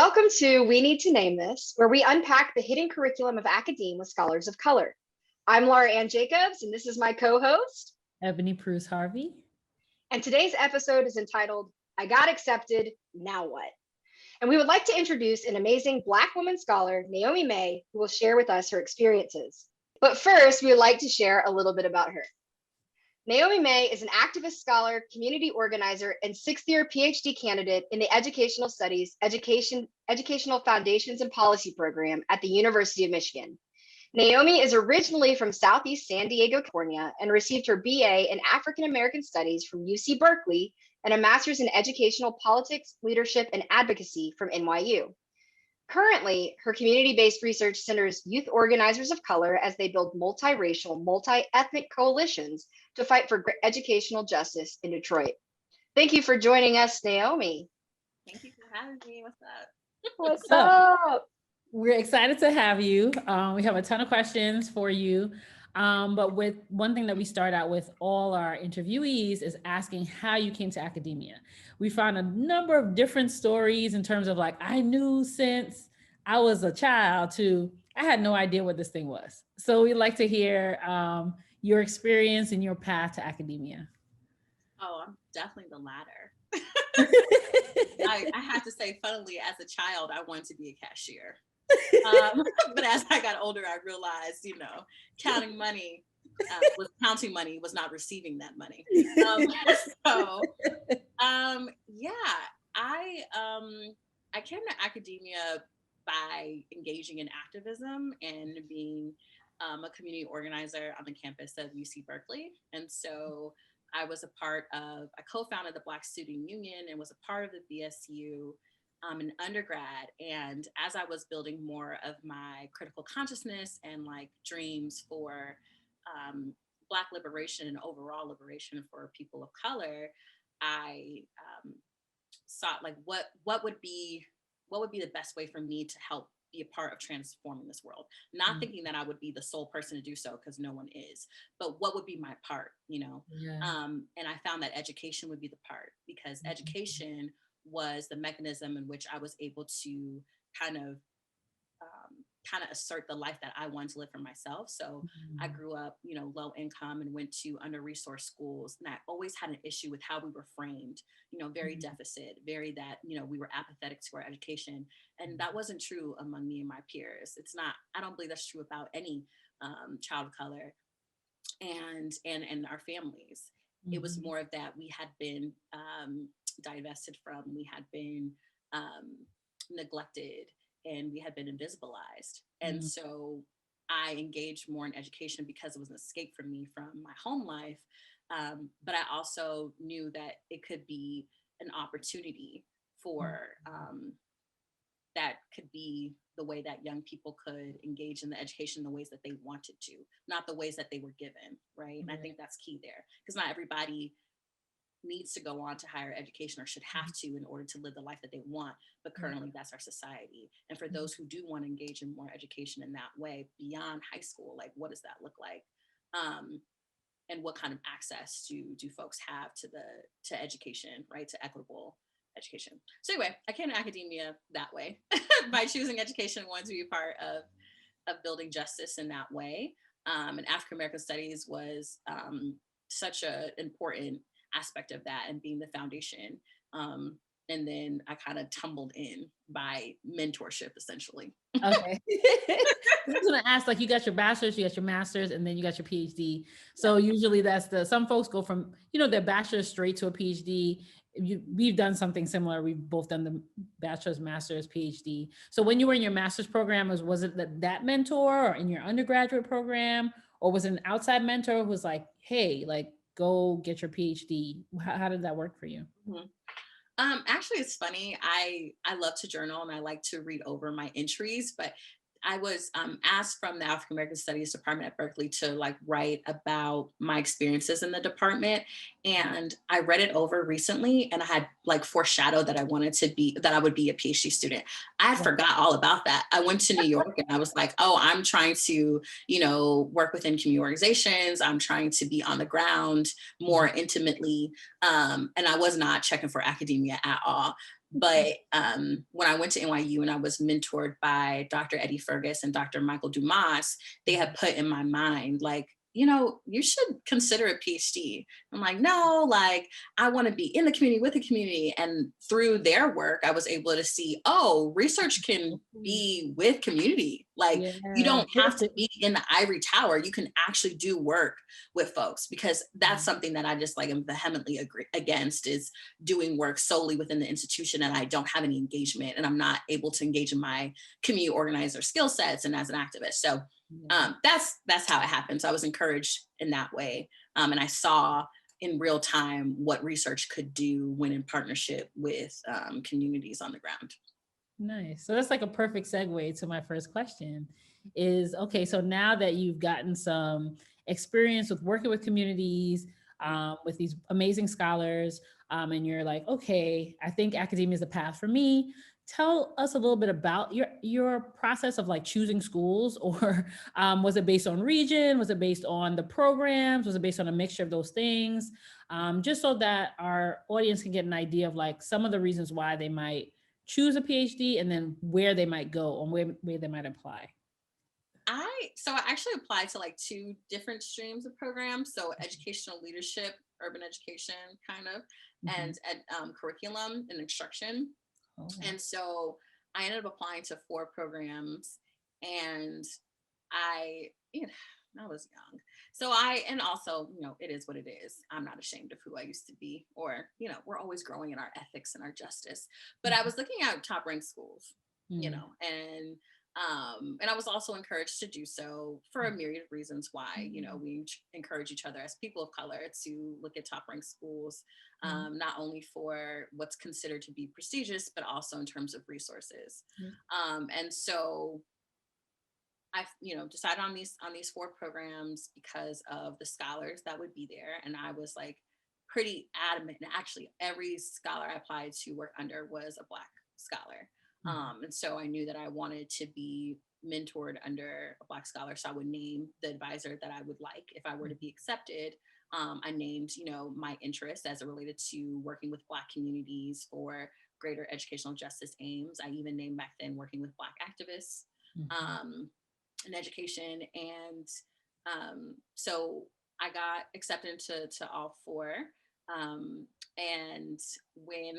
Welcome to We Need to Name This, where we unpack the hidden curriculum of academe with scholars of color. I'm Laura Ann Jacobs, and this is my co-host, Ebony Bruce Harvey. And today's episode is entitled, I Got Accepted, Now What? And we would like to introduce an amazing Black woman scholar, Naomi Mae, who will share with us her experiences. But first, we would like to share a little bit about her. Naomi Mae is an activist scholar, community organizer, and sixth-year PhD candidate in the Educational Studies, Educational Foundations and Policy program at the University of Michigan. Naomi is originally from Southeast San Diego, California, and received her BA in African American Studies from UC Berkeley and a master's in Educational Politics, Leadership, and Advocacy from NYU. Currently, her community-based research centers youth organizers of color as they build multiracial, multi-ethnic coalitions to fight for educational justice in Detroit. Thank you for joining us, Naomi. Thank you for having me. What's up? What's up? We're excited to have you. We have a ton of questions for you. But with one thing that we start out with all our interviewees is asking how you came to academia. We found a number of different stories in terms of like, I knew since I was a child to, I had no idea what this thing was. So we'd like to hear your experience and your path to academia. Oh, I'm definitely the latter. I have to say, funnily, as a child, I wanted to be a cashier. But as I got older, I realized, counting money was not receiving that money. I came to academia by engaging in activism and being a community organizer on the campus of UC Berkeley. And so I co-founded the Black Student Union and was a part of the BSU in undergrad. And as I was building more of my critical consciousness and like dreams for Black liberation and overall liberation for people of color, I sought like what would be the best way for me to help be a part of transforming this world, not thinking that I would be the sole person to do so, because no one is, but what would be my part, and I found that education would be the part, because education was the mechanism in which I was able to kind of assert the life that I wanted to live for myself. So I grew up, low income and went to under-resourced schools. And I always had an issue with how we were framed, very deficit, very that, we were apathetic to our education. And that wasn't true among me and my peers. I don't believe that's true about any child of color and our families. It was more of that we had been divested from, we had been neglected, and we had been invisibilized. And so I engaged more in education because it was an escape for me from my home life. But I also knew that it could be an opportunity for that could be the way that young people could engage in the education the ways that they wanted to, not the ways that they were given, right? And I think that's key there, because not everybody needs to go on to higher education or should have to in order to live the life that they want. But currently that's our society. And for those who do want to engage in more education in that way beyond high school, like what does that look like? And what kind of access do folks have to education, right? To equitable education. So anyway, I came to academia that way by choosing education, wanted to be a part of building justice in that way. And African American Studies was such an important aspect of that, and being the foundation. And then I kind of tumbled in by mentorship, essentially. Okay. I was going to ask, like, you got your bachelor's, you got your master's, and then you got your PhD. So usually some folks go from, their bachelor's straight to a PhD. We've done something similar. We've both done the bachelor's, master's, PhD. So when you were in your master's program, was it that mentor, or in your undergraduate program, or was it an outside mentor who was like, hey, like, go get your PhD? How did that work for you? Actually, it's funny. I love to journal and I like to read over my entries, but I was asked from the African American Studies department at Berkeley to write about my experiences in the department. And I read it over recently, and I had foreshadowed that I would be a PhD student. I forgot all about that. I went to New York and I was like, oh, I'm trying to, work within community organizations. I'm trying to be on the ground more intimately. And I was not checking for academia at all. But when I went to NYU and I was mentored by Dr. Eddie Fergus and Dr. Michael Dumas, they had put in my mind, like, you know, you should consider a PhD. I'm like, no, like, I want to be in the community with the community. And through their work, I was able to see, oh, research can be with community. Like, you don't have to be in the ivory tower. You can actually do work with folks, because that's something that I just like am vehemently against, is doing work solely within the institution and I don't have any engagement and I'm not able to engage in my community organizer skill sets and as an activist. So that's how it happened. So I was encouraged in that way. And I saw in real time what research could do when in partnership with communities on the ground. Nice. So that's like a perfect segue to my first question is, okay, so now that you've gotten some experience with working with communities, with these amazing scholars, and you're like, okay, I think academia is the path for me. Tell us a little bit about your process of like choosing schools, or was it based on region? Was it based on the programs? Was it based on a mixture of those things? Just so that our audience can get an idea of like some of the reasons why they might choose a PhD and then where they might go and where they might apply. So I actually applied to like 2 different streams of programs. So educational leadership, urban education kind of, and curriculum and instruction. Oh. And so I ended up applying to 4 programs, and I was young. So and also, you know, it is what it is. I'm not ashamed of who I used to be, or, you know, we're always growing in our ethics and our justice. But I was looking at top ranked schools, you know, and I was also encouraged to do so for a myriad of reasons why, you know, we encourage each other as people of color to look at top ranked schools, not only for what's considered to be prestigious, but also in terms of resources. And so I, you know, decided on these 4 programs because of the scholars that would be there. And I was like pretty adamant. And actually every scholar I applied to work under was a Black scholar. And so I knew that I wanted to be mentored under a Black scholar. So I would name the advisor that I would like if I were to be accepted. I named, you know, my interests as it related to working with Black communities for greater educational justice aims. I even named back then working with Black activists in education. And so I got accepted to all 4. And when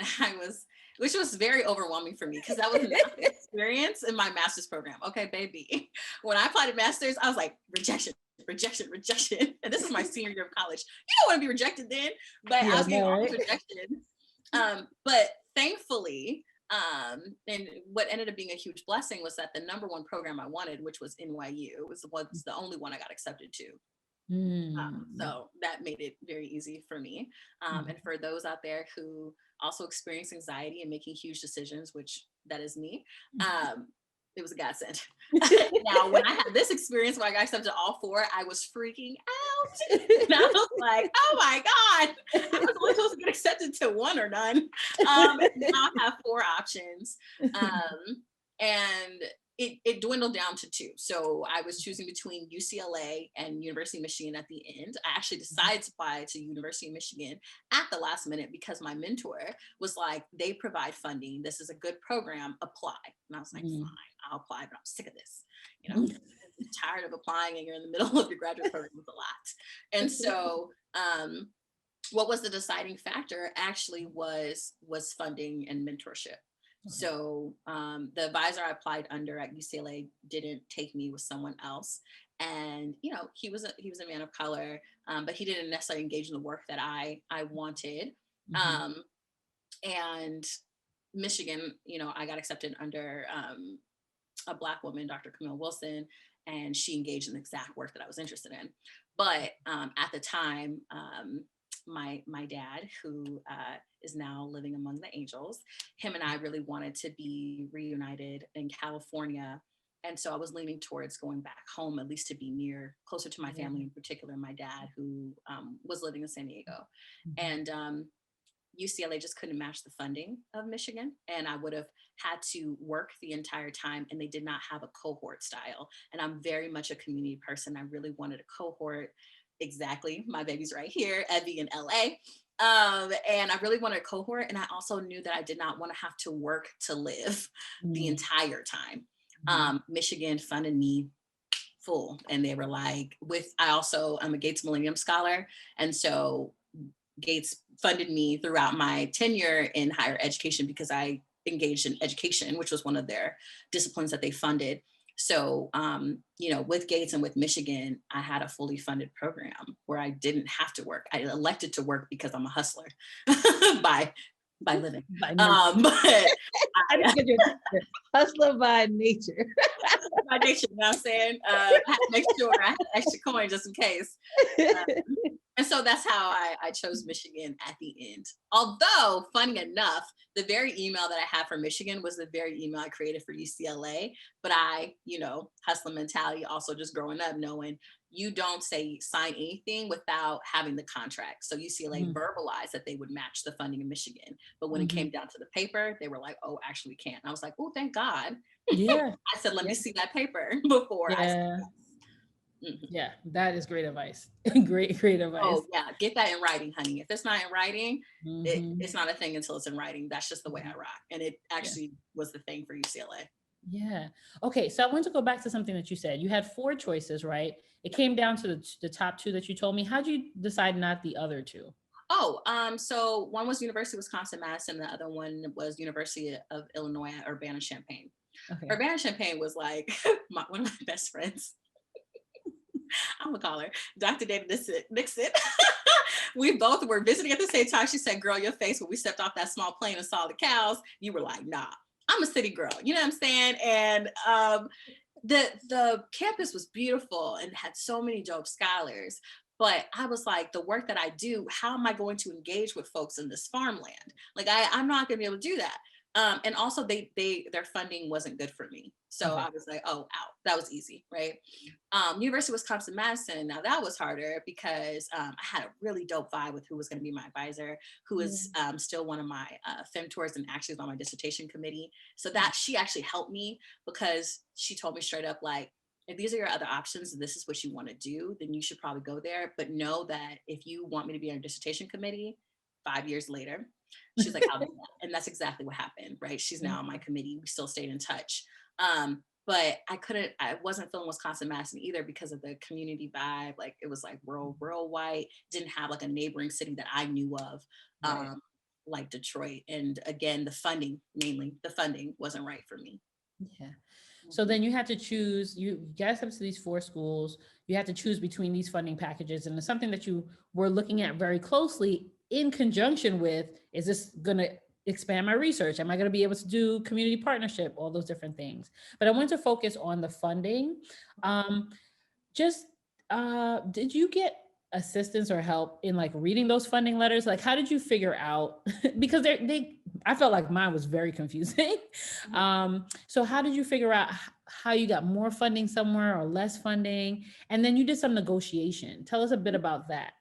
which was very overwhelming for me because that was not the experience in my master's program. Okay, baby. When I applied to master's, I was like, rejection. And this is my senior year of college. You don't want to be rejected then, but I was getting all this rejection. But thankfully, and what ended up being a huge blessing was that the number 1 program I wanted, which was NYU, was the only one I got accepted to. So that made it very easy for me. And for those out there who also experience anxiety and making huge decisions, which that is me, it was a godsend. Now, when I had this experience where I got accepted to all 4, I was freaking out. And I was like, oh my God, I was only supposed to get accepted to 1 or none. Now I have 4 options. And it dwindled down to 2. So I was choosing between UCLA and University of Michigan at the end. I actually decided to apply to University of Michigan at the last minute because my mentor was like, they provide funding. This is a good program, apply. And I was like, fine, I'll apply, but I'm sick of this. You know, I'm tired of applying and you're in the middle of your graduate program with a lot. And so what was the deciding factor actually was funding and mentorship. So the advisor I applied under at UCLA didn't take me, with someone else. And, you know, he was a man of color, but he didn't necessarily engage in the work that I wanted. And Michigan, you know, I got accepted under a Black woman, Dr. Camille Wilson, and she engaged in the exact work that I was interested in. But at the time, my dad, who is now living among the angels, him and I really wanted to be reunited in California. And so I was leaning towards going back home, at least to be closer to my family, in particular, my dad, who was living in San Diego. And UCLA just couldn't match the funding of Michigan. And I would have had to work the entire time, and they did not have a cohort style. And I'm very much a community person. I really wanted a cohort. Exactly. My baby's right here, Evie in LA. And I really wanted a cohort. And I also knew that I did not want to have to work to live the entire time. Michigan funded me full. And they were like, I'm a Gates Millennium Scholar. And so Gates funded me throughout my tenure in higher education because I engaged in education, which was one of their disciplines that they funded. So, with Gates and with Michigan, I had a fully funded program where I didn't have to work. I elected to work because I'm a hustler by living. By But I didn't get your hustler by nature. by nature, you know what I'm saying? I had to make sure I had extra coin just in case. And so that's how I chose Michigan at the end. Although, funny enough, the very email that I had for Michigan was the very email I created for UCLA. But I, hustler mentality, also just growing up, knowing you don't sign anything without having the contract. So UCLA verbalized that they would match the funding in Michigan. But when it came down to the paper, they were like, oh, actually we can't. And I was like, oh, thank God. Yeah. I said, let me see that paper before I. Yeah, that is great advice. great advice. Oh yeah, get that in writing, honey. If it's not in writing, it's not a thing until it's in writing. That's just the way I rock. And it actually was the thing for UCLA. Yeah. Okay. So I want to go back to something that you said. You had 4 choices, right? It came down to the top 2 that you told me. How'd you decide not the other 2? Oh, so one was University of Wisconsin-Madison. The other one was University of Illinois at Urbana-Champaign. Okay. Urbana-Champaign was like one of my best friends. I'm gonna call her Dr. Dana Nixon. We both were visiting at the same time. She said, girl, your face when we stepped off that small plane and saw the cows, you were like, nah, I'm a city girl. You know what I'm saying? And the campus was beautiful and had so many dope scholars. But I was like, the work that I do, how am I going to engage with folks in this farmland? Like, I'm not going to be able to do that. And also their funding wasn't good for me. So I was like, oh, out. That was easy, right? University of Wisconsin-Madison, now that was harder because I had a really dope vibe with who was going to be my advisor, who is still one of my femtors and actually was on my dissertation committee. So that she actually helped me because she told me straight up, like, if these are your other options and this is what you want to do, then you should probably go there. But know that if you want me to be on your dissertation committee 5 years later, she's like, I'll do that. And that's exactly what happened, right? She's now on my committee. We still stayed in touch. But I wasn't feeling Wisconsin-Madison either because of the community vibe. Like it was like rural white, didn't have like a neighboring city that I knew of, like Detroit. And again, the funding wasn't right for me. Yeah. So then you had to choose, you guys up to these 4 schools, you had to choose between these funding packages. And it's something that you were looking at very closely in conjunction with, is this going to expand my research? Am I going to be able to do community partnership? All those different things. But I want to focus on the funding. Did you get assistance or help in like reading those funding letters? Like, how did you figure out? Because I felt like mine was very confusing. So how did you figure out how you got more funding somewhere or less funding? And then you did some negotiation. Tell us a bit about that.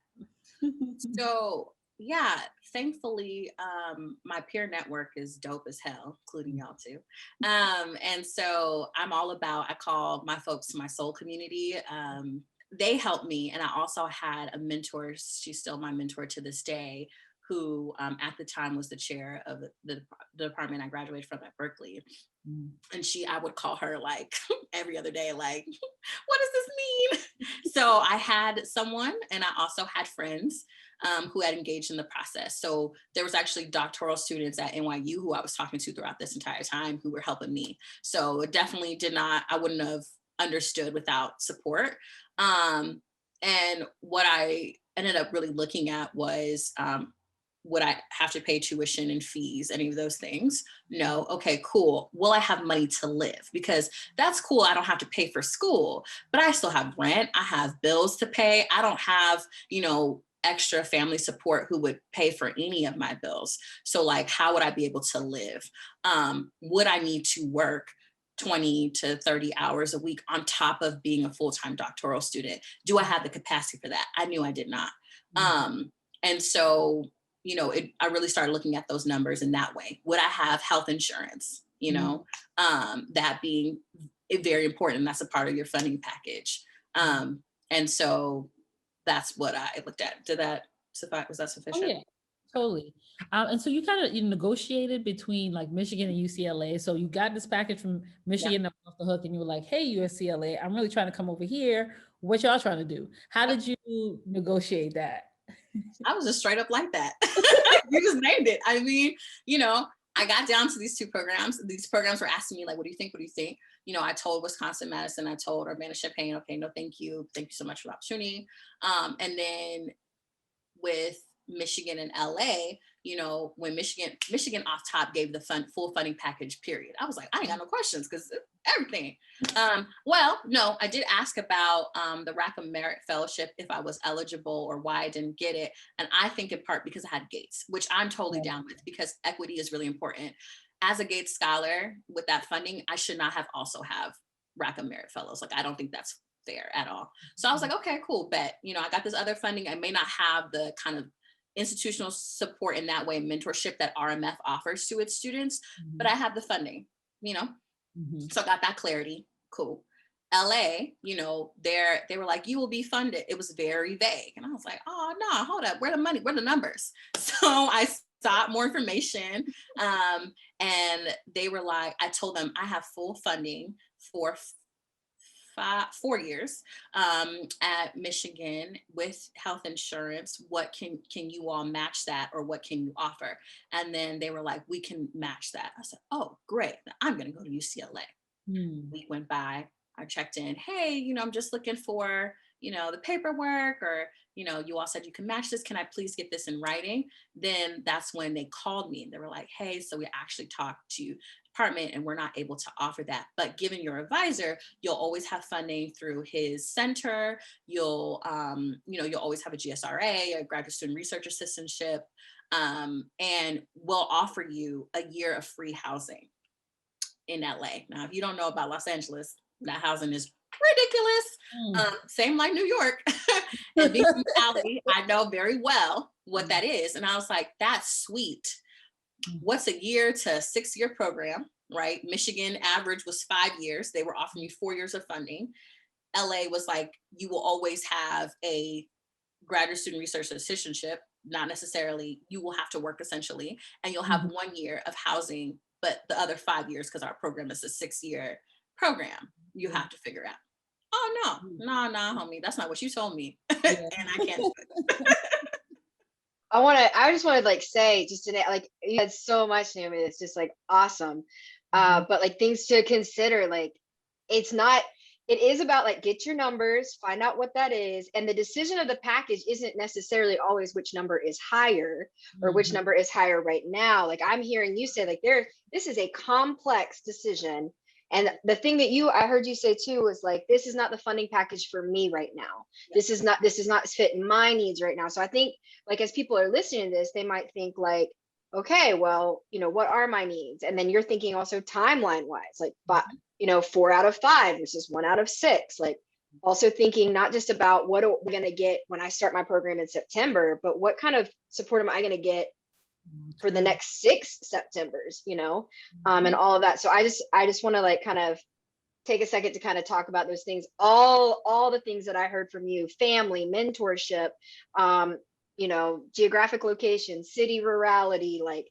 So yeah, thankfully, my peer network is dope as hell, including y'all too. And so I'm all about, I call my folks my soul community. They helped me. And I also had a mentor, she's still my mentor to this day, who at the time was the chair of the department I graduated from at Berkeley. And I would call her like every other day, like, what does this mean? So I had someone, and I also had friends who had engaged in the process. So there was actually doctoral students at NYU who I was talking to throughout this entire time who were helping me. So it definitely I wouldn't have understood without support. And what I ended up really looking at was, would I have to pay tuition and fees, any of those things? No. Okay, cool. Will I have money to live? Because that's cool. I don't have to pay for school, but I still have rent. I have bills to pay. I don't have, extra family support who would pay for any of my bills. So like, how would I be able to live? Would I need to work 20 to 30 hours a week on top of being a full-time doctoral student? Do I have the capacity for that? I knew I did not. And so, I really started looking at those numbers in that way. Would I have health insurance? That being very important. That's a part of your funding package. And so that's what I looked at. Did that suffice? Was that sufficient? Oh, yeah. Totally. And so you kind of you negotiated between like Michigan and UCLA. So you got this package from Yep. Michigan off the hook, and you were like, "Hey, UCLA, I'm really trying to come over here. What y'all trying to do?" How did you negotiate that? I was just straight up like that. You just named it. I mean, I got down to these two programs. These programs were asking me like, what do you think? What do you think? I told Wisconsin Madison, I told Urbana-Champaign, okay, no, thank you. Thank you so much for the opportunity. And then with Michigan and LA, when Michigan off top gave the full funding package, period. I was like, I ain't got no questions because everything. Well, no, I did ask about the Rackham Merit Fellowship, if I was eligible or why I didn't get it. And I think in part because I had Gates, which I'm totally down with because equity is really important. As a Gates scholar with that funding, I should not have also have Rackham Merit Fellows. Like, I don't think that's fair at all. So I was like, okay, cool, bet. I got this other funding. I may not have the kind of institutional support in that way, mentorship that RMF offers to its students, but I have the funding, so I got that clarity. Cool. LA, they were like, you will be funded. It was very vague. And I was like, oh no, hold up. Where the money? Where the numbers? So I sought more information. And they were like, I told them I have full funding for 4 years at Michigan with health insurance. What can you all match that, or what can you offer? And then they were like, we can match that. I said, oh, great. I'm going to go to UCLA. Week went by. I checked in. Hey, I'm just looking for, the paperwork, or, you all said you can match this. Can I please get this in writing? Then that's when they called me and they were like, hey, so we actually talked to department and we're not able to offer that. But given your advisor, you'll always have funding through his center. You'll always have a GSRA, a graduate student research assistantship, and we'll offer you a year of free housing in LA. Now, if you don't know about Los Angeles, that housing is ridiculous. Same like New York. And being from Cali, I know very well what that is. And I was like, that's sweet. What's a year to 6-year program, right? Michigan average was 5 years. They were offering you 4 years of funding. LA was like, you will always have a graduate student research assistantship, not necessarily, you will have to work essentially, and you'll have 1 year of housing, but the other 5 years, because our program is a 6-year program, you have to figure out. Oh no, homie, that's not what you told me. And I can't do it. I just want to like say just today, like you had so much, Naomi, it's just like awesome. But like things to consider, like it is about like get your numbers, find out what that is. And the decision of the package isn't necessarily always which number is higher or which number is higher right now. Like I'm hearing you say like this is a complex decision. And the thing that I heard you say too was like, this is not the funding package for me right now. This is not fitting my needs right now. So I think like, as people are listening to this, they might think like, okay, well, what are my needs? And then you're thinking also timeline wise, like, 4 out of 5 versus 1 out of 6, like also thinking not just about what are we going to get when I start my program in September, but what kind of support am I going to get for the next 6 Septembers, and all of that. So I just want to like kind of take a second to kind of talk about those things, all the things that I heard from you: family, mentorship, geographic location, city, rurality, like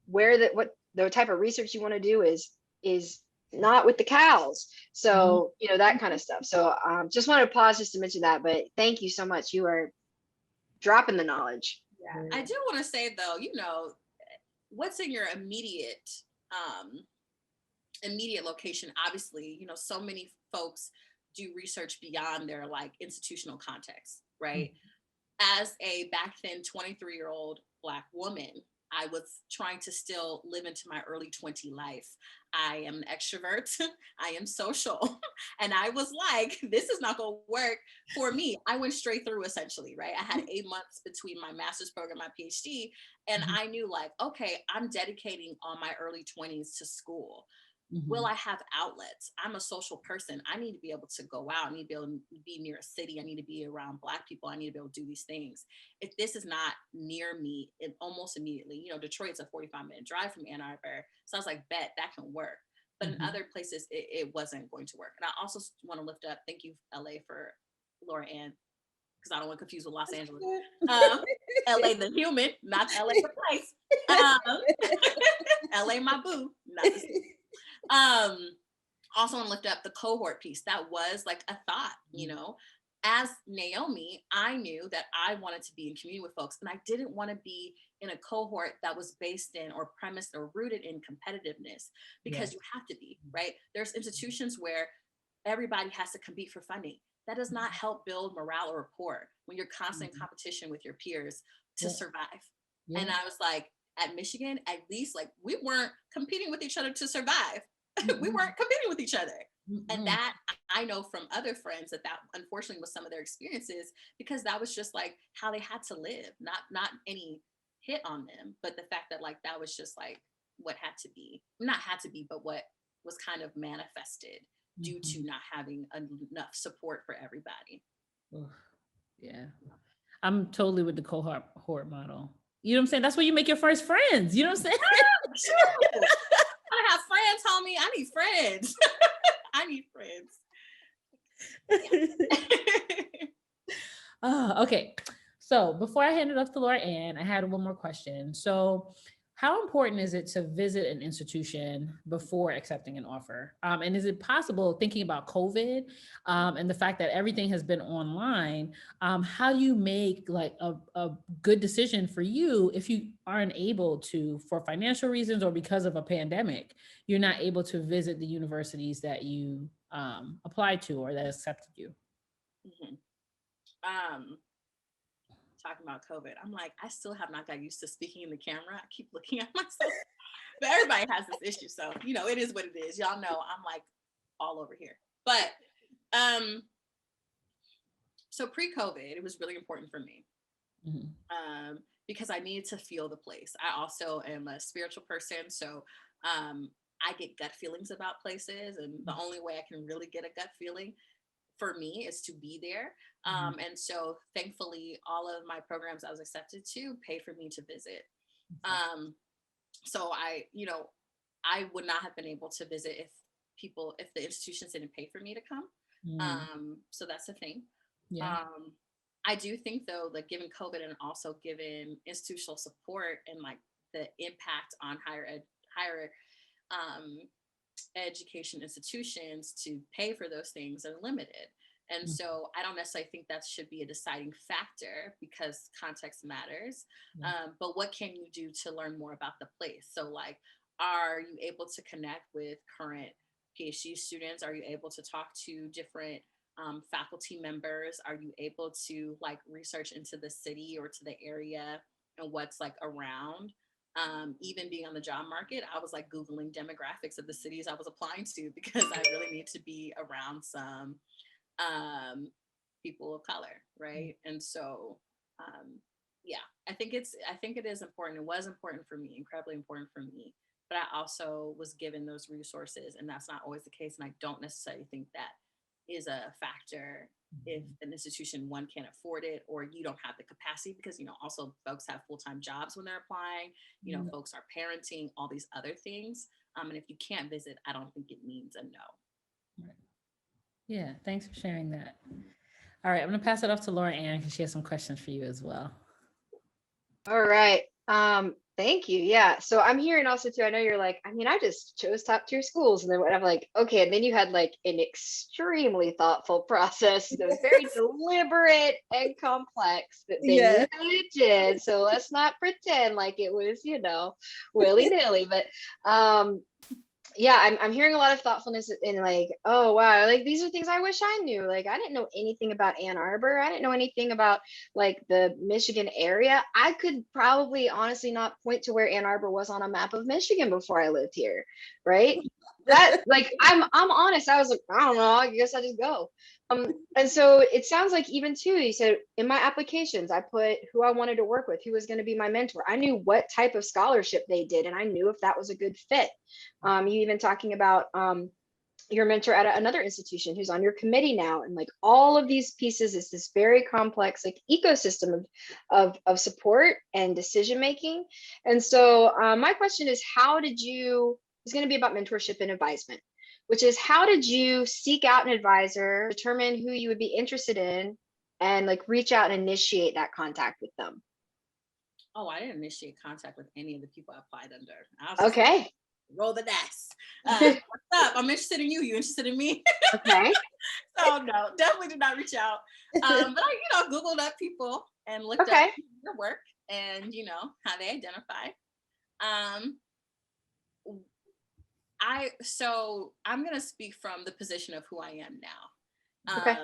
what the type of research you want to do is not with the cows. So, that kind of stuff. So just wanted to pause just to mention that, but thank you so much. You are dropping the knowledge. Yeah. I do want to say though, what's in your immediate location? Obviously, so many folks do research beyond their like institutional context, right? As a back then 23-year-old Black woman, I was trying to still live into my early 20 life. I am an extrovert. I am social. And I was like, this is not going to work for me. I went straight through essentially, right? I had 8 months between my master's program, my PhD. And I knew like, okay, I'm dedicating all my early 20s to school. Will I have outlets? I'm a social person. I need to be able to go out. I need to be able to be near a city. I need to be around Black people. I need to be able to do these things. If this is not near me, it almost immediately, Detroit's a 45-minute drive from Ann Arbor. So I was like, bet that can work. But in other places, it wasn't going to work. And I also want to lift up, thank you, LA, for Laura Ann because I don't want to confuse with Los Angeles. LA the human, not LA the place. LA my boo, not the city. Also want to lift up the cohort piece. That was like a thought, you know. As Naomi, I knew that I wanted to be in community with folks, and I didn't want to be in a cohort that was based in or premised or rooted in competitiveness, because you have to be, right? There's institutions where everybody has to compete for funding. That does not help build morale or rapport when you're constantly in competition with your peers to survive. And I was like, at Michigan, at least, like, we weren't competing with each other to survive. We weren't competing with each other. And that I know from other friends that unfortunately was some of their experiences, because that was just like how they had to live, not any hit on them, but the fact that like that was just like what had to be, not had to be, but what was kind of manifested due to not having enough support for everybody. Yeah, I'm totally with the cohort model. You know what I'm saying? That's where you make your first friends. You know what I'm saying? True. I have friends, homie. I need friends. I need friends. Oh, okay. So before I hand it off to Laura Ann, I had one more question. So how important is it to visit an institution before accepting an offer? And is it possible, thinking about COVID and the fact that everything has been online, how do you make like a good decision for you if you aren't able to, for financial reasons or because of a pandemic, you're not able to visit the universities that you applied to or that accepted you? Talking about COVID, I'm like, I still have not got used to speaking in the camera. I keep looking at myself, but everybody has this issue. So, you know, it is what it is. Y'all know I'm like all over here. But so pre-COVID, it was really important for me because I needed to feel the place. I also am a spiritual person. So I get gut feelings about places. And the only way I can really get a gut feeling for me is to be there. And so thankfully, all of my programs I was accepted to pay for me to visit. So I would not have been able to visit if the institutions didn't pay for me to come. So that's the thing. I do think though, like given COVID and also given institutional support and like the impact on higher education institutions to pay for those things are limited. And so I don't necessarily think that should be a deciding factor because context matters. But what can you do to learn more about the place? So like, are you able to connect with current PhD students? Are you able to talk to different faculty members? Are you able to like research into the city or to the area and what's like around? Even being on the job market, I was like Googling demographics of the cities I was applying to because I really need to be around some people of color, right? And so I think it is important. It was important for me, incredibly important for me, but I also was given those resources, and that's not always the case. And I don't necessarily think that is a factor if an institution, one, can't afford it, or you don't have the capacity, because, you know, also folks have full-time jobs when they're applying, you know, folks are parenting, all these other things. And if you can't visit, I don't think it means a no. Right. Yeah, thanks for sharing that. All right, I'm gonna pass it off to Laura Ann because she has some questions for you as well. All right. Thank you. Yeah. So I'm hearing also too, I know you're like, I mean, I just chose top tier schools. And then I'm like, okay. And then you had like an extremely thoughtful process that was very deliberate and complex that then you had it did. So let's not pretend like it was, you know, willy-nilly. But yeah, I'm hearing a lot of thoughtfulness and like, oh wow, like these are things I wish I knew. Like I didn't know anything about Ann Arbor. I didn't know anything about like the Michigan area. I could probably honestly not point to where Ann Arbor was on a map of Michigan before I lived here, right? That like I'm honest. I was like, I don't know, I guess I just go. And so it sounds like even too, you said in my applications, I put who I wanted to work with, who was going to be my mentor. I knew what type of scholarship they did, and I knew if that was a good fit. You even talking about your mentor at another institution who's on your committee now, and like all of these pieces is this very complex like ecosystem of support and decision making. And so my question is, it's going to be about mentorship and advisement, which is how did you seek out an advisor, determine who you would be interested in, and like reach out and initiate that contact with them? Oh, I didn't initiate contact with any of the people I applied under. I was just Okay. roll the dice. What's up? I'm interested in you. You interested in me? Okay. So no, definitely did not reach out. But I, Googled up people and looked up Okay. their work and, how they identify. So I'm going to speak from the position of who I am now. Okay.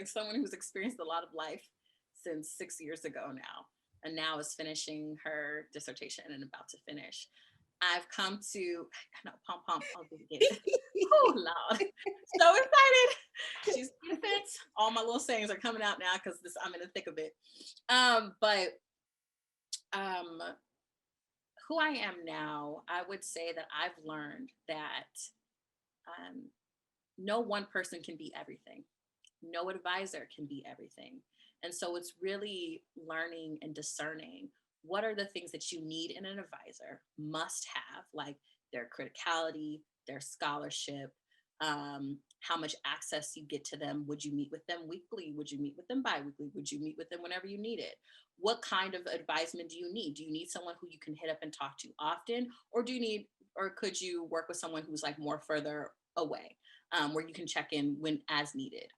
As someone who's experienced a lot of life since 6 years ago now, and now is finishing her dissertation and about to finish. I've come to, pom pom, oh Lord, so excited. She's infants. All my little sayings are coming out now because I'm in the thick of it. But who I am now, I would say that I've learned that no one person can be everything. No advisor can be everything. And so it's really learning and discerning what are the things that you need in an advisor, must have, like their criticality, their scholarship, how much access you get to them. Would you meet with them weekly? Would you meet with them biweekly? Would you meet with them whenever you need it? What kind of advisement do you need? Do you need someone who you can hit up and talk to often? Or could you work with someone who's like more further away, where you can check in when as needed?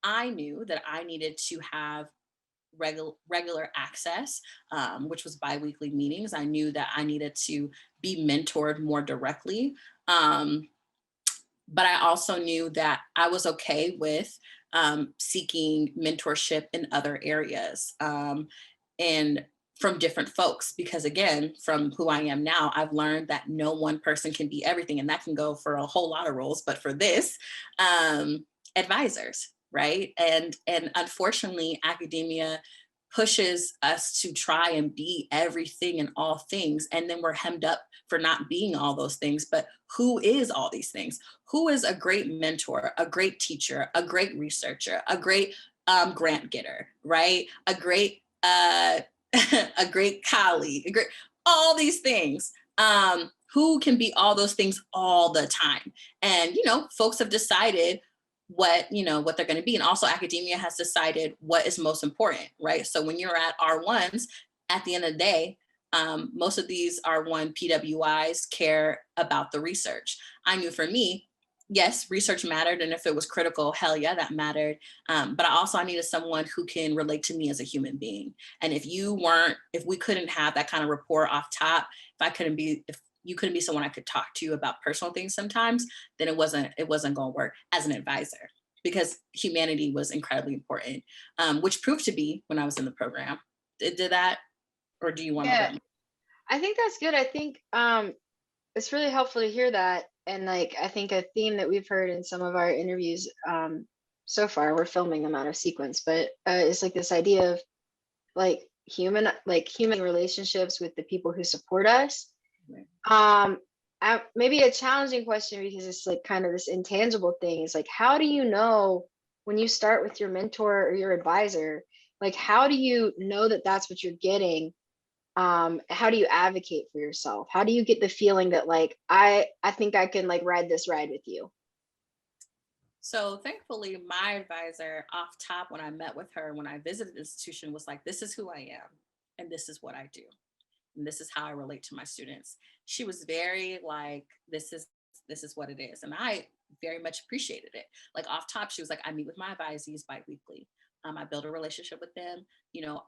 I knew that I needed to have regular access, which was biweekly meetings. I knew that I needed to be mentored more directly. But I also knew that I was okay with seeking mentorship in other areas, and from different folks, because again, from who I am now, I've learned that no one person can be everything. And that can go for a whole lot of roles, but for this, advisors, right? And unfortunately, academia pushes us to try and be everything and all things. And then we're hemmed up for not being all those things. But who is all these things? Who is a great mentor, a great teacher, a great researcher, a great grant getter, right? A great a great colleague, all these things. Who can be all those things all the time? And folks have decided what they're going to be, and also academia has decided what is most important, right? So when you're at R1s, at the end of the day, most of these R1 PWIs care about the research. I knew for me, yes, research mattered, and if it was critical, hell yeah, that mattered. But I needed someone who can relate to me as a human being. And if we couldn't have that kind of rapport off top, if you couldn't be someone I could talk to about personal things sometimes, then it wasn't going to work as an advisor, because humanity was incredibly important, which proved to be when I was in the program. Did that, or do you want Yeah, to? I think that's good. I think it's really helpful to hear that. And like, I think a theme that we've heard in some of our interviews so far, we're filming them out of sequence, but it's like this idea of like human relationships with the people who support us. Right. Maybe a challenging question, because it's like kind of this intangible thing. Is like, how do you know when you start with your mentor or your advisor, like, how do you know that that's what you're getting? How do you advocate for yourself? How do you get the feeling that like, I think I can like ride this ride with you? So thankfully, my advisor off top, when I met with her, when I visited the institution, was like, this is who I am, and this is what I do, and this is how I relate to my students. She was very like, this is what it is. And I very much appreciated it. Like off top, she was like, I meet with my advisees biweekly. I build a relationship with them.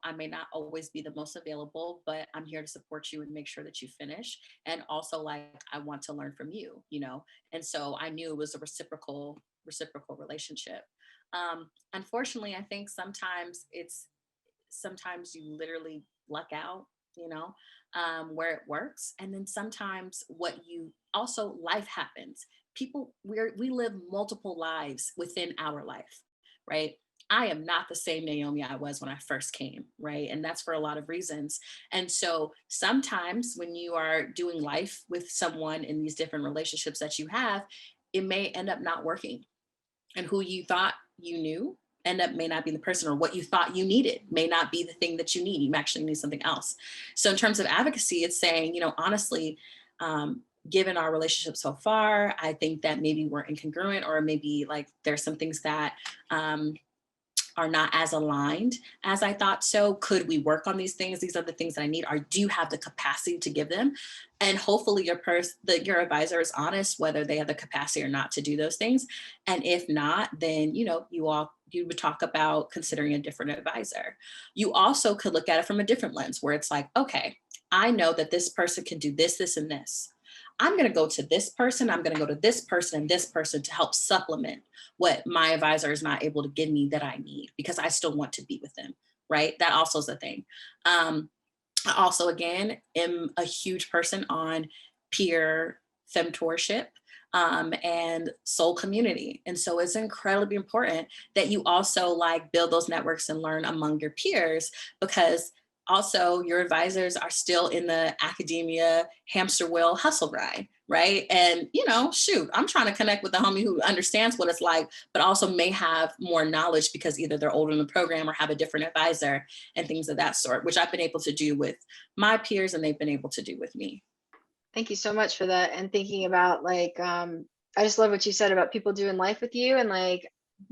I may not always be the most available, but I'm here to support you and make sure that you finish. And also, like, I want to learn from you, And so I knew it was a reciprocal relationship. Unfortunately, I think sometimes you literally luck out, where it works. And then sometimes life happens. We live multiple lives within our life, right? I am not the same Naomi I was when I first came, right? And that's for a lot of reasons. And so sometimes when you are doing life with someone in these different relationships that you have, it may end up not working. And who you thought you knew may not be the person, or what you thought you needed may not be the thing that you need. You actually need something else. So in terms of advocacy, it's saying, honestly, given our relationship so far, I think that maybe we're incongruent, or maybe like there's some things that are not as aligned as I thought so. Could we work on these things? These are the things that I need. Or do you have the capacity to give them? And hopefully your advisor is honest whether they have the capacity or not to do those things. And if not, then you would talk about considering a different advisor. You also could look at it from a different lens where it's like, okay, I know that this person can do this, this, and this. I'm going to go to this person. I'm going to go to this person and this person to help supplement what my advisor is not able to give me that I need, because I still want to be with them, right? That also is a thing. I also, again, am a huge person on peer femtorship and soul community. And so it's incredibly important that you also like build those networks and learn among your peers, because also your advisors are still in the academia hamster wheel hustle grind, right? And, shoot, I'm trying to connect with the homie who understands what it's like, but also may have more knowledge because either they're older in the program or have a different advisor and things of that sort, which I've been able to do with my peers and they've been able to do with me. Thank you so much for that. And thinking about I just love what you said about people doing life with you. And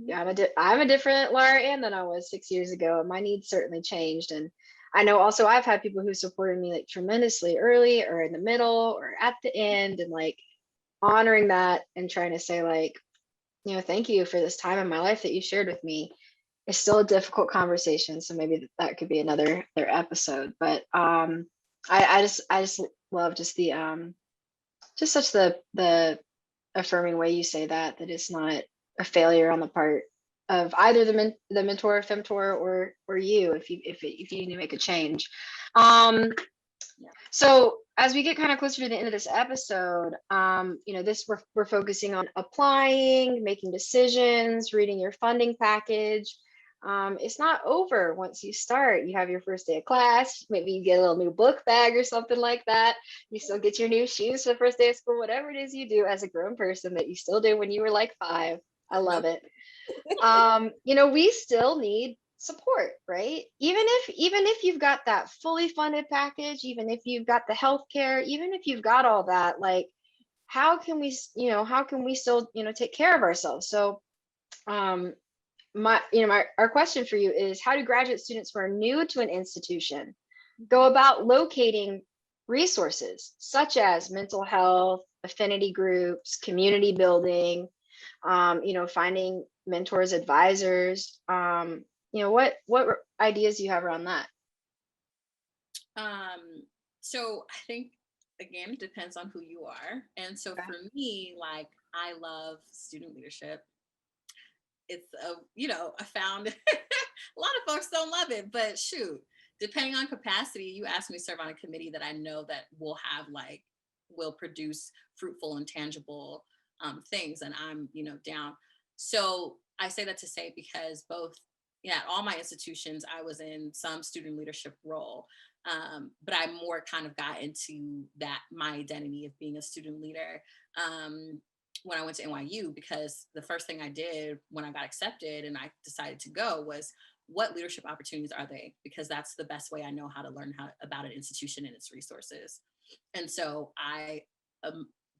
yeah, I'm a different Laura Ann than I was 6 years ago. And my needs certainly changed. And I know also I've had people who supported me tremendously early or in the middle or at the end, and honoring that and trying to say thank you for this time in my life that you shared with me. It's still a difficult conversation. So maybe that could be another episode. But I just love just such the affirming way you say that it's not a failure on the part of either the mentor, femtor, or you if you need to make a change. So as we get kind of closer to the end of this episode, we're focusing on applying, making decisions, reading your funding package. It's not over once you start. You have your first day of class, maybe you get a little new book bag or something like that. You still get your new shoes for the first day of school, whatever it is you do as a grown person that you still do when you were 5. I love it. We still need support, right? Even if you've got that fully funded package, even if you've got the healthcare, even if you've got all that, how can we still, take care of ourselves? So, our question for you is, how do graduate students who are new to an institution go about locating resources such as mental health, affinity groups, community building, finding mentors, advisors? What ideas do you have around that? So I think, again, it depends on who you are. And so for me, I love student leadership. It's I found a lot of folks don't love it, but shoot, depending on capacity, you ask me to serve on a committee that I know that will will produce fruitful and tangible things, and I'm down. So I say that to say, because both at all my institutions I was in some student leadership role, but I more kind of got into that my identity of being a student leader when I went to NYU, because the first thing I did when I got accepted and I decided to go was, what leadership opportunities are they? Because that's the best way I know how to learn about an institution and its resources. And so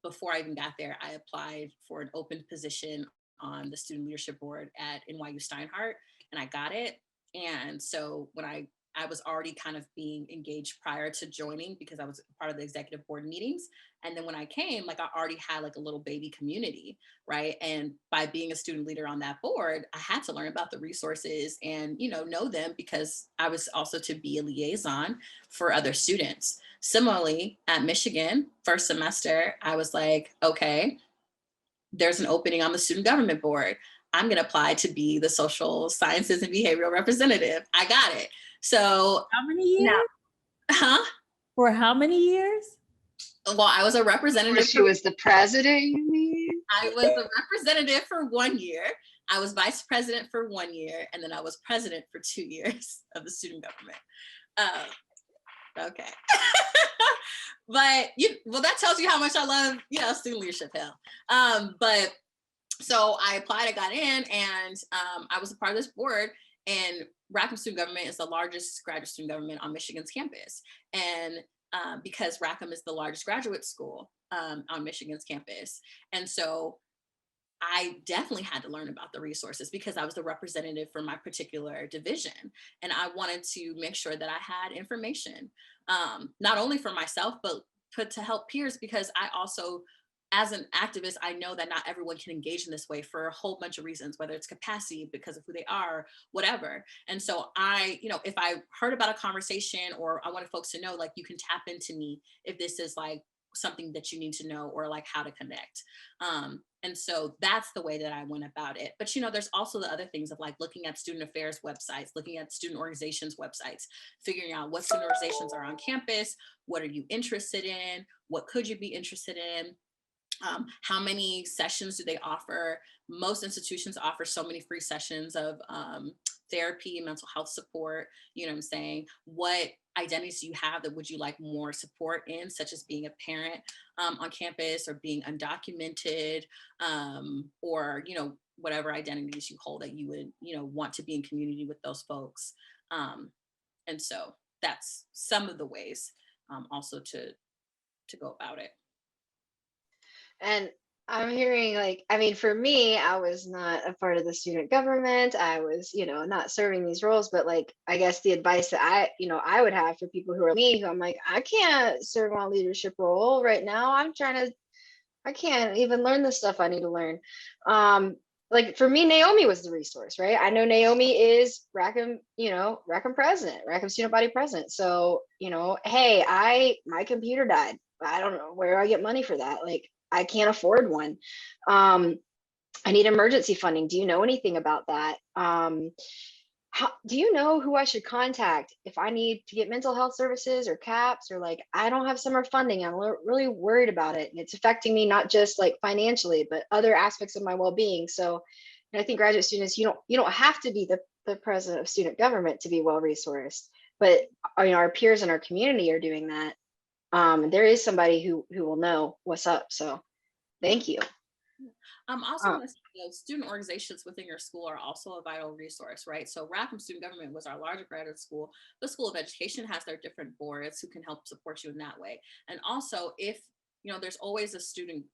before I even got there, I applied for an open position on the student leadership board at NYU Steinhardt, and I got it. And so when I was already kind of being engaged prior to joining, because I was part of the executive board meetings. And then when I came, I already had a little baby community, right? And by being a student leader on that board, I had to learn about the resources and, know them, because I was also to be a liaison for other students. Similarly, at Michigan, first semester, I was like, okay, there's an opening on the student government board. I'm going to apply to be the social sciences and behavioral representative. I got it. So how many years? For how many years? Well, I was a representative. She was the president, you mean? I was a representative for 1 year. I was vice president for 1 year, and then I was president for 2 years of the student government. Okay. But that tells you how much I love, student leadership, hell. But so I applied, I got in, and I was a part of this board. And Rackham Student Government is the largest graduate student government on Michigan's campus. And because Rackham is the largest graduate school on Michigan's campus. And so I definitely had to learn about the resources because I was the representative for my particular division. And I wanted to make sure that I had information, not only for myself, but to help peers, because I also, as an activist, I know that not everyone can engage in this way for a whole bunch of reasons, whether it's capacity, because of who they are, whatever. And so if I heard about a conversation, or I wanted folks to know, like, you can tap into me if this is like something that you need to know, or like how to connect. And so that's the way that I went about it. But there's also the other things of like looking at student affairs websites, looking at student organizations websites, figuring out what student organizations are on campus, what are you interested in, what could you be interested in, how many sessions do they offer? Most institutions offer so many free sessions of therapy and mental health support. You know what I'm saying? What identities do you have that would you like more support in, such as being a parent on campus, or being undocumented, or whatever identities you hold that you would want to be in community with those folks. And so that's some of the ways also to go about it. And I'm hearing like, I mean, for me, I was not a part of the student government. I was, not serving these roles, but like, I guess the advice that I would have for people who are me, who I'm like, I can't serve on a leadership role right now. I can't even learn the stuff I need to learn. Like for me, Naomi was the resource, right? I know Naomi is Rackham, Rackham president, Rackham student body president. So, hey, my computer died. I don't know where I get money for that. Like, I can't afford one. I need emergency funding. Do you know anything about that? Do you know who I should contact if I need to get mental health services or CAPS, or like, I don't have summer funding. I'm really worried about it. And it's affecting me, not just like financially, but other aspects of my well-being. So I think graduate students, you don't have to be the president of student government to be well-resourced, but our peers in our community are doing that. There is somebody who will know what's up. So thank you. Also, student organizations within your school are also a vital resource, right? So Rackham Student Government was our larger graduate school. The School of Education has their different boards who can help support you in that way. And also, if there's always a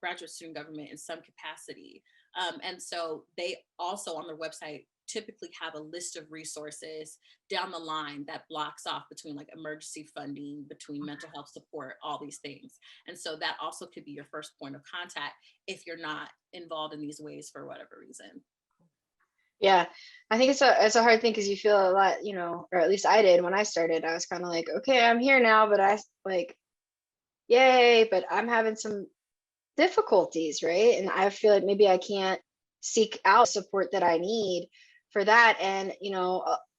graduate student government in some capacity. And so they also on their website typically have a list of resources down the line that blocks off between like emergency funding, between mental health support, all these things. And so that also could be your first point of contact if you're not involved in these ways for whatever reason. Yeah, I think it's a hard thing because you feel a lot, or at least I did when I started. I was kind of like, okay, I'm here now, but I like, yay, but I'm having some difficulties, right? And I feel like maybe I can't seek out support that I need for that. And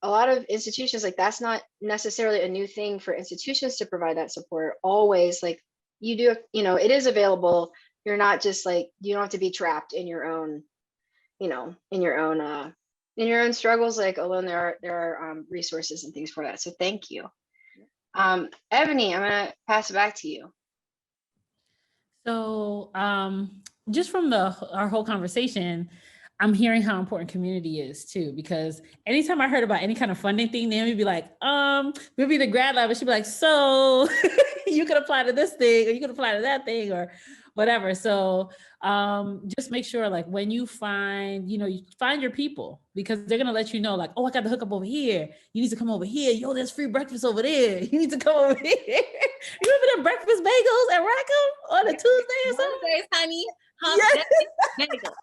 a lot of institutions, like, that's not necessarily a new thing for institutions to provide that support always. Like, you do, it is available. You're not just like, you don't have to be trapped in your own, in your own struggles. Like, alone, there are resources and things for that. So thank you. Ebony, I'm gonna pass it back to you. So just from our whole conversation, I'm hearing how important community is too, because anytime I heard about any kind of funding thing, Naomi would be like, maybe the grad lab, and she'd be like, so you could apply to this thing, or you could apply to that thing, or whatever. So just make sure, like, when you find, you find your people, because they're going to let you know, like, oh, I got the hookup over here. You need to come over here. Yo, there's free breakfast over there. You need to come over here. You remember the breakfast bagels at Rackham on a Tuesday or something? Tuesdays, honey. Yes. Bagel.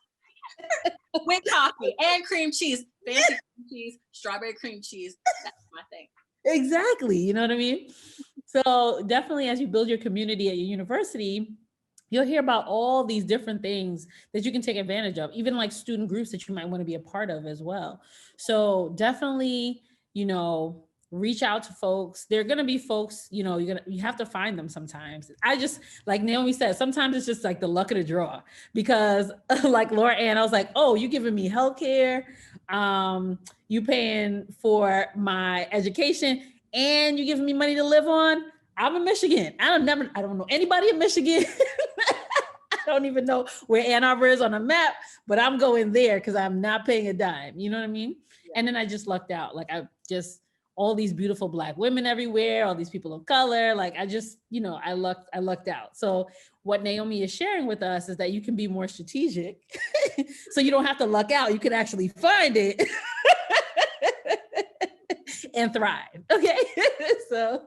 With coffee and cream cheese, fancy cream cheese, strawberry cream cheese. That's my thing. Exactly. You know what I mean? So definitely, as you build your community at your university, you'll hear about all these different things that you can take advantage of, even like student groups that you might want to be a part of as well. So definitely, reach out to folks. There are going to be folks, you have to find them sometimes. I just, like Naomi said, sometimes it's just like the luck of the draw, because like Laura Ann, I was like, oh, you giving me healthcare, you paying for my education, and you giving me money to live on. I'm in Michigan. I don't know anybody in Michigan. I don't even know where Ann Arbor is on a map, but I'm going there because I'm not paying a dime. You know what I mean? Yeah. And then I just lucked out. Like, all these beautiful Black women everywhere, all these people of color. Like I just, I lucked out. So what Naomi is sharing with us is that you can be more strategic. So you don't have to luck out. You can actually find it and thrive. Okay. So,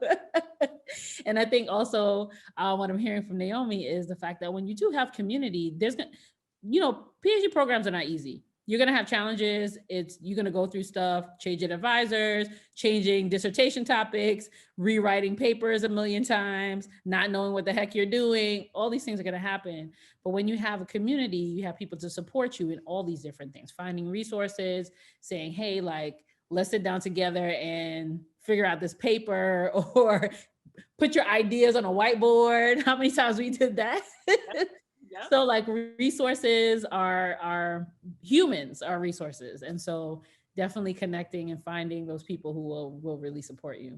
and I think also what I'm hearing from Naomi is the fact that when you do have community, there's, PhD programs are not easy. You're going to have challenges. You're going to go through stuff, changing advisors, changing dissertation topics, rewriting papers a million times, not knowing what the heck you're doing. All these things are going to happen. But when you have a community, you have people to support you in all these different things, finding resources, saying, hey, like, let's sit down together and figure out this paper, or put your ideas on a whiteboard. How many times we did that? Yep. So like resources are humans are resources. And so definitely connecting and finding those people who will really support you.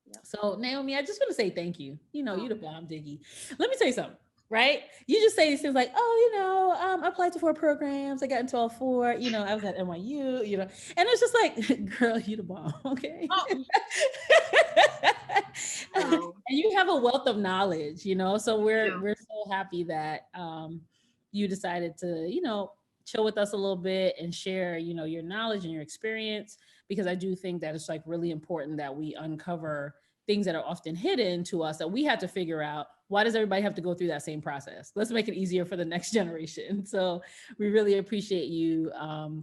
Yep. So Naomi, I just want to say thank you. You the bomb, Diggy. Let me tell you something, right? You just say these things like, I applied to 4 programs. I got into all 4, I was at NYU, and it's just like, girl, you the bomb. Okay. Oh. And you have a wealth of knowledge, so we're so happy that you decided to, chill with us a little bit and share, your knowledge and your experience, because I do think that it's like really important that we uncover things that are often hidden to us that we have to figure out. Why does everybody have to go through that same process? Let's make it easier for the next generation. So we really appreciate you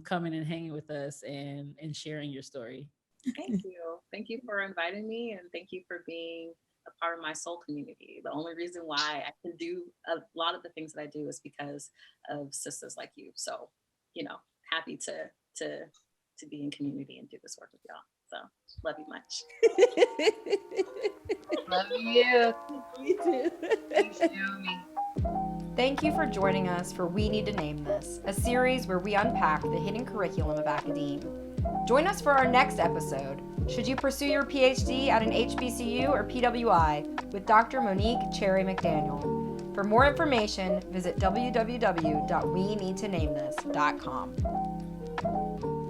coming and hanging with us and sharing your story. Thank you. Thank you for inviting me, and thank you for being a part of my soul community. The only reason why I can do a lot of the things that I do is because of sisters like you. So, happy to be in community and do this work with y'all. So love you much. Love you. Me too. Thanks, Naomi. Thank you for joining us for We Need to Name This, a series where we unpack the hidden curriculum of academia. Join us for our next episode, should you pursue your PhD at an HBCU or PWI, with Dr. Monique Cherry McDaniel. For more information, visit www.weneedtonamethis.com.